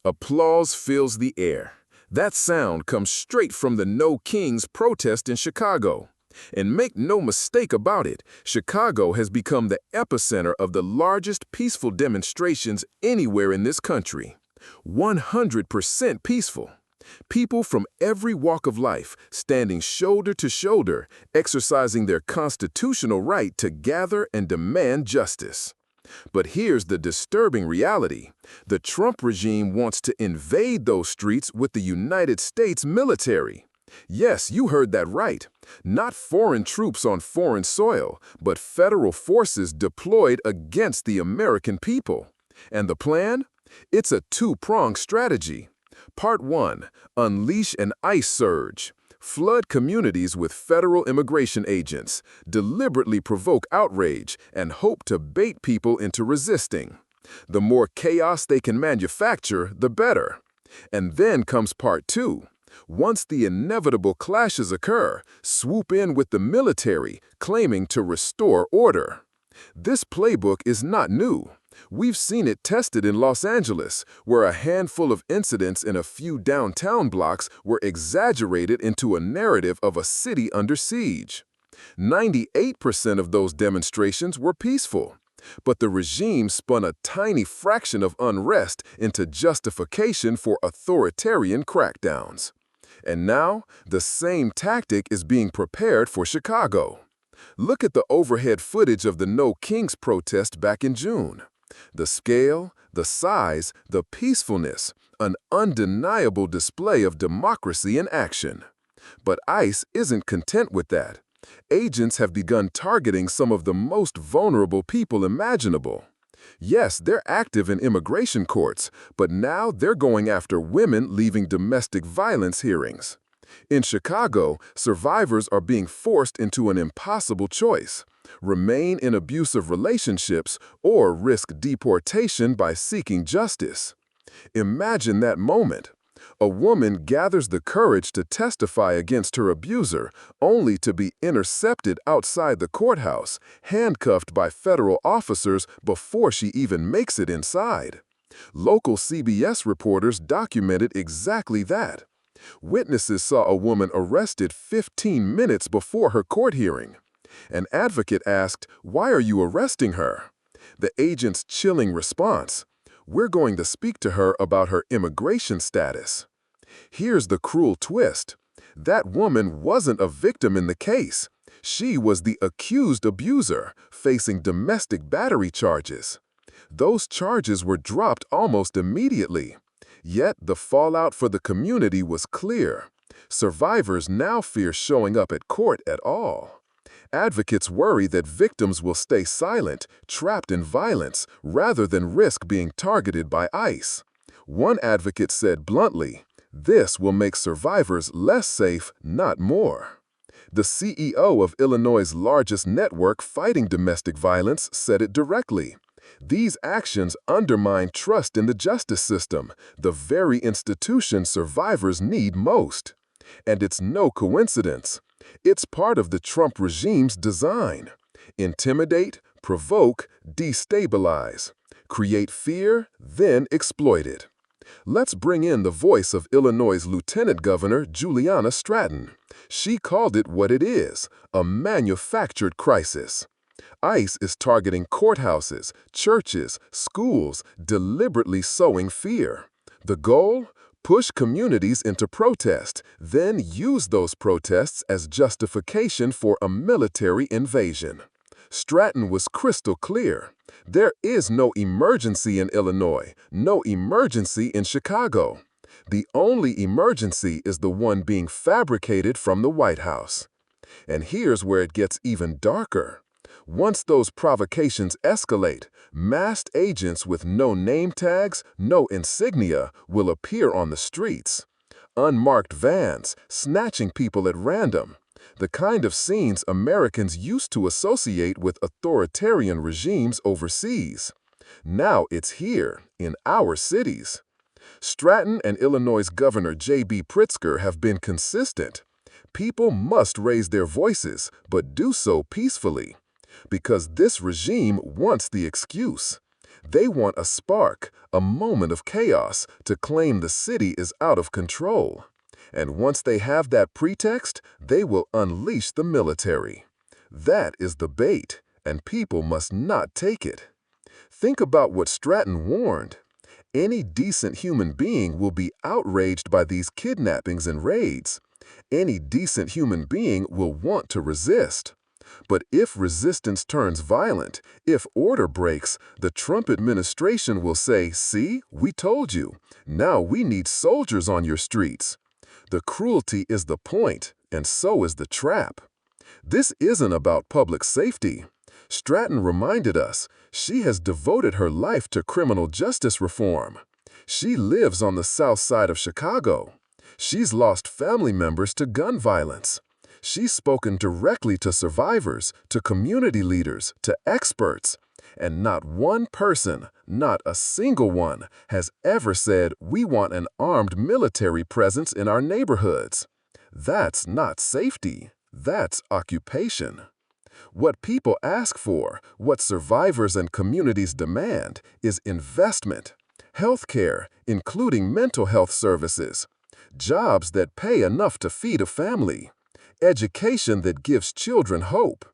Applause fills the air. That sound comes straight from the No Kings protest in Chicago. And make no mistake about it, Chicago has become the epicenter of the largest peaceful demonstrations anywhere in this country. 100% peaceful. People from every walk of life standing shoulder to shoulder, exercising their constitutional right to gather and demand justice. But here's the disturbing reality. The Trump regime wants to invade those streets with the United States military. Yes, you heard that right. Not foreign troops on foreign soil, but federal forces deployed against the American people. And the plan? It's a two-pronged strategy. Part 1. Unleash an ICE surge. Flood communities with federal immigration agents, deliberately provoke outrage, and hope to bait people into resisting. The more chaos they can manufacture, the better. And then comes Part 2. Once the inevitable clashes occur, swoop in with the military, claiming to restore order. This playbook is not new. We've seen it tested in Los Angeles, where a handful of incidents in a few downtown blocks were exaggerated into a narrative of a city under siege. 98% of those demonstrations were peaceful, but the regime spun a tiny fraction of unrest into justification for authoritarian crackdowns. And now, the same tactic is being prepared for Chicago. Look at the overhead footage of the No Kings protest back in June. The scale, the size, the peacefulness, an undeniable display of democracy in action. But ICE isn't content with that. Agents have begun targeting some of the most vulnerable people imaginable. Yes, they're active in immigration courts, but now they're going after women leaving domestic violence hearings. In Chicago, survivors are being forced into an impossible choice: remain in abusive relationships or risk deportation by seeking justice. Imagine that moment. A woman gathers the courage to testify against her abuser, only to be intercepted outside the courthouse, handcuffed by federal officers before she even makes it inside. Local CBS reporters documented exactly that. Witnesses saw a woman arrested 15 minutes before her court hearing. An advocate asked, "Why are you arresting her?" The agent's chilling response, "We're going to speak to her about her immigration status." Here's the cruel twist. That woman wasn't a victim in the case. She was the accused abuser, facing domestic battery charges. Those charges were dropped almost immediately. Yet the fallout for the community was clear. Survivors now fear showing up at court at all. Advocates worry that victims will stay silent, trapped in violence, rather than risk being targeted by ICE. One advocate said bluntly, "This will make survivors less safe, not more." The CEO of Illinois' largest network fighting domestic violence said it directly. These actions undermine trust in the justice system, the very institution survivors need most. And it's no coincidence. It's part of the Trump regime's design. Intimidate, provoke, destabilize. Create fear, then exploit it. Let's bring in the voice of Illinois' Lieutenant Governor Juliana Stratton. She called it what it is, a manufactured crisis. ICE is targeting courthouses, churches, schools, deliberately sowing fear. The goal? Push communities into protest, then use those protests as justification for a military invasion. Stratton was crystal clear. There is no emergency in Illinois, no emergency in Chicago. The only emergency is the one being fabricated from the White House. And here's where it gets even darker. Once those provocations escalate, masked agents with no name tags, no insignia will appear on the streets. Unmarked vans, snatching people at random. The kind of scenes Americans used to associate with authoritarian regimes overseas. Now it's here, in our cities. Stratton and Illinois Governor J.B. Pritzker have been consistent. People must raise their voices, but do so peacefully. Because this regime wants the excuse. They want a spark, a moment of chaos, to claim the city is out of control. And once they have that pretext, they will unleash the military. That is the bait, and people must not take it. Think about what Stratton warned. Any decent human being will be outraged by these kidnappings and raids. Any decent human being will want to resist. But if resistance turns violent, if order breaks, the Trump administration will say, "See, we told you. Now we need soldiers on your streets." The cruelty is the point, and so is the trap. This isn't about public safety. Stratton reminded us she has devoted her life to criminal justice reform. She lives on the south side of Chicago. She's lost family members to gun violence. She's spoken directly to survivors, to community leaders, to experts. And not one person, not a single one, has ever said, "We want an armed military presence in our neighborhoods." That's not safety. That's occupation. What people ask for, what survivors and communities demand, is investment. Healthcare, including mental health services. Jobs that pay enough to feed a family. Education that gives children hope.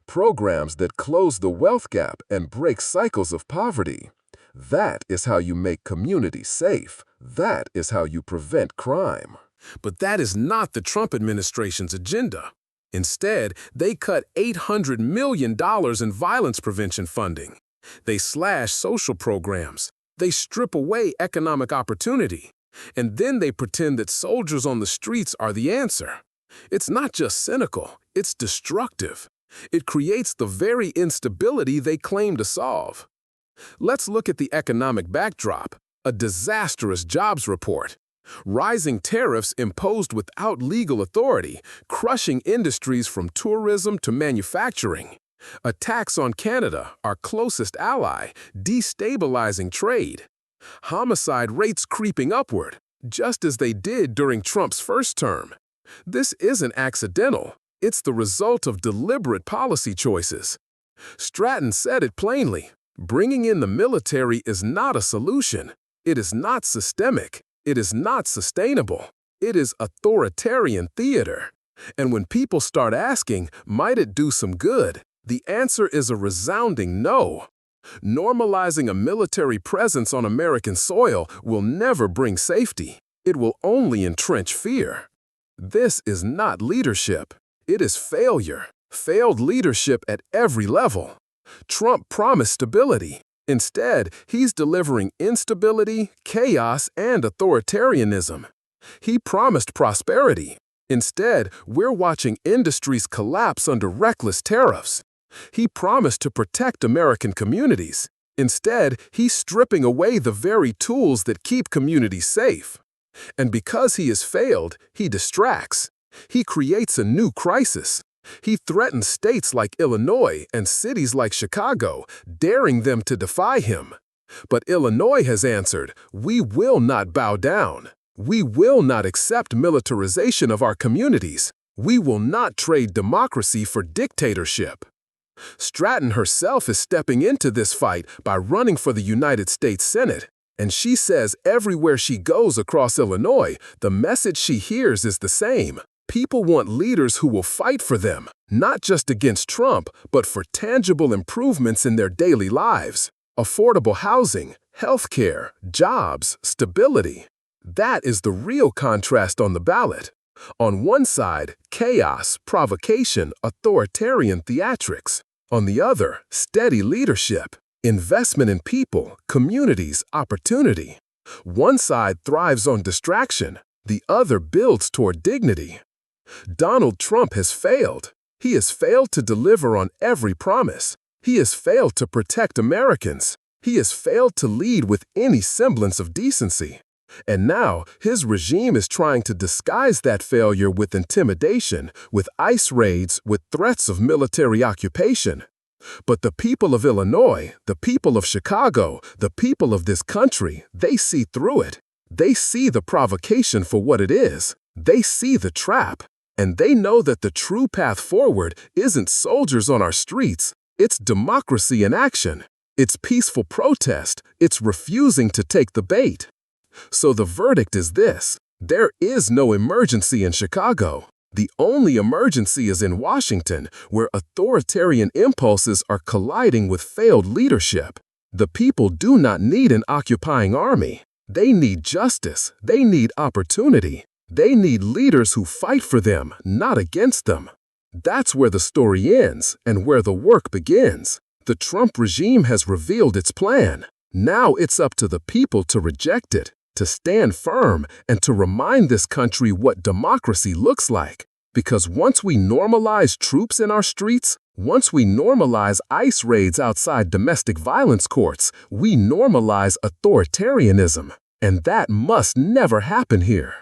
Programs that close the wealth gap and break cycles of poverty. That is how you make communities safe. That is how you prevent crime. But that is not the Trump administration's agenda. Instead, they cut $800 million in violence prevention funding. They slash social programs. They strip away economic opportunity. And then they pretend that soldiers on the streets are the answer. It's not just cynical, it's destructive. It creates the very instability they claim to solve. Let's look at the economic backdrop, a disastrous jobs report. Rising tariffs imposed without legal authority, crushing industries from tourism to manufacturing. Attacks on Canada, our closest ally, destabilizing trade. Homicide rates creeping upward, just as they did during Trump's first term. This isn't accidental. It's the result of deliberate policy choices. Stratton said it plainly. Bringing in the military is not a solution. It is not systemic. It is not sustainable. It is authoritarian theater. And when people start asking, might it do some good, the answer is a resounding no. Normalizing a military presence on American soil will never bring safety. It will only entrench fear. This is not leadership. It is failure. Failed leadership at every level. Trump promised stability. Instead, he's delivering instability, chaos, and authoritarianism. He promised prosperity. Instead, we're watching industries collapse under reckless tariffs. He promised to protect American communities. Instead, he's stripping away the very tools that keep communities safe. And because he has failed, he distracts. He creates a new crisis. He threatens states like Illinois and cities like Chicago, daring them to defy him. But Illinois has answered, "We will not bow down. We will not accept militarization of our communities. We will not trade democracy for dictatorship." Stratton herself is stepping into this fight by running for the United States Senate. And she says everywhere she goes across Illinois, the message she hears is the same. People want leaders who will fight for them, not just against Trump, but for tangible improvements in their daily lives. Affordable housing, healthcare, jobs, stability. That is the real contrast on the ballot. On one side, chaos, provocation, authoritarian theatrics. On the other, steady leadership, investment in people, communities, opportunity. One side thrives on distraction, the other builds toward dignity. Donald Trump has failed. He has failed to deliver on every promise. He has failed to protect Americans. He has failed to lead with any semblance of decency. And now, his regime is trying to disguise that failure with intimidation, with ICE raids, with threats of military occupation. But the people of Illinois, the people of Chicago, the people of this country, they see through it. They see the provocation for what it is. They see the trap. And they know that the true path forward isn't soldiers on our streets, it's democracy in action. It's peaceful protest. It's refusing to take the bait. So the verdict is this: there is no emergency in Chicago. The only emergency is in Washington, where authoritarian impulses are colliding with failed leadership. The people do not need an occupying army. They need justice. They need opportunity. They need leaders who fight for them, not against them. That's where the story ends and where the work begins. The Trump regime has revealed its plan. Now it's up to the people to reject it, to stand firm, and to remind this country what democracy looks like. Because once we normalize troops in our streets, once we normalize ICE raids outside domestic violence courts, we normalize authoritarianism. And that must never happen here.